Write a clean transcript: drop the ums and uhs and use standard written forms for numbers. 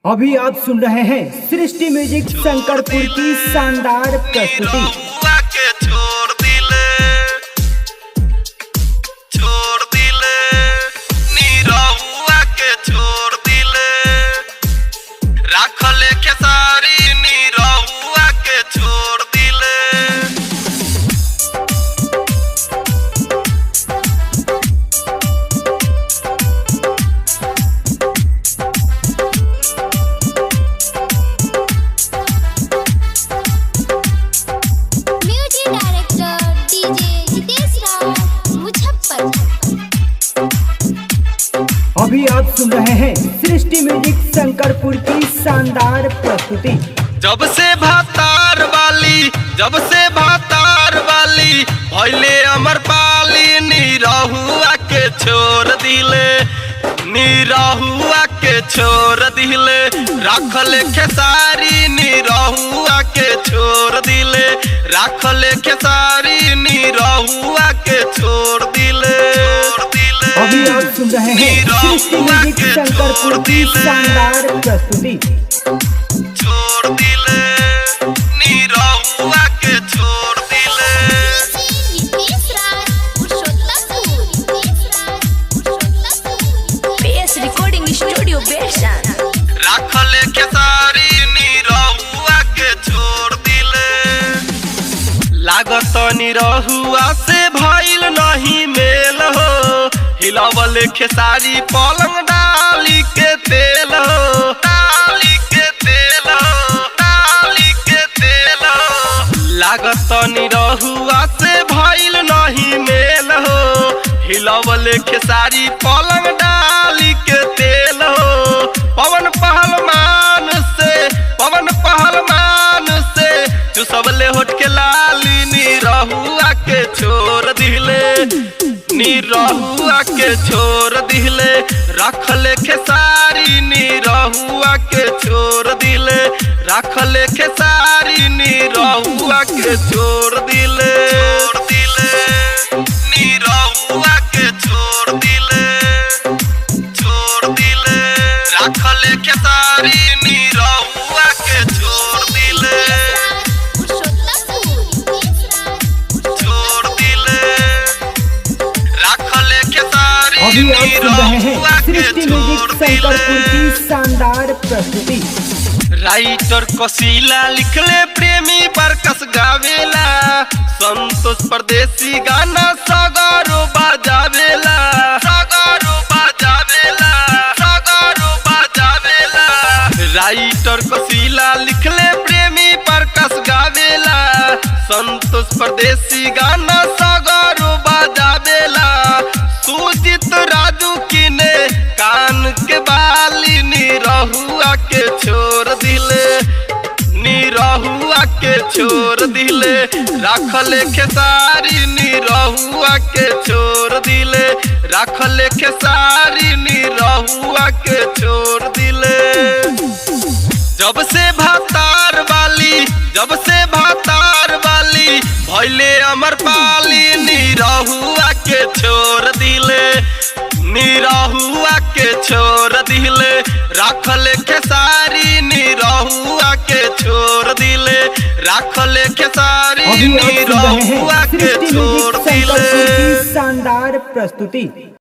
अभी आप सुन रहे हैं सृष्टि म्यूजिक शंकरपुर की शानदार प्रस्तुति। अभी आप सुन रहे हैं सृष्टि म्यूजिक शंकरपुर की शानदार प्रस्तुति। जब से भातार वाली भइले अमर पाली निरहुआ के छोड़ दिले राखल खेसारी निरहुआ के छोड़ दिले अभी आप सुन रहे हैं सृष्टि म्यूजिक शंकरपुर की शानदार प्रस्तुति। रिकॉर्डिंग स्टूडियो बेरसान राखल खेसारी निरहुआ के छोड़ दिले लागत निरहुआ से भइल नहीं मेल हो हिलावल खेसारी पलंग डाली के तेल हो लागत निरहुआ से भइल नहीं मेल हो हिलावल खेसारी पलंग डाली के तेल हो पवन पहलमान से चुसवले होठ के लाली निरहुआ के छोड़ दिले रखल खेसारी निरहुआ के छोड़ दिले निरहुआ के छोड़ दिले राखल खेसारी निरहुआ के छोड़ दिले राखल खेसारी अभी आप सुन रहे हैं सृष्टि म्यूजिक शंकरपुर की शानदार प्रस्तुति। राइटर कोशिला लिखले प्रेमी बरकस गावेला संतोष परदेसी गाना सगरो बजावेला राइटर कोशिला लिखले प्रेमी बरकस गावेला संतोष परदेसी गाना सगरो बजावेला सुजित राजू किने कान के बाली निरहुआ के छोड़ दिले राखल खेसारी निरहुआ के छोड़ दिले जब से भातार वाली भइले अमर पाली निरहुआ के छोड़ दिले राखल खेसारी निरहुआ के छोड़ दिले अभी आप सुन रहे हैं सृष्टि म्यूजिक शंकरपुर की शानदार प्रस्तुति।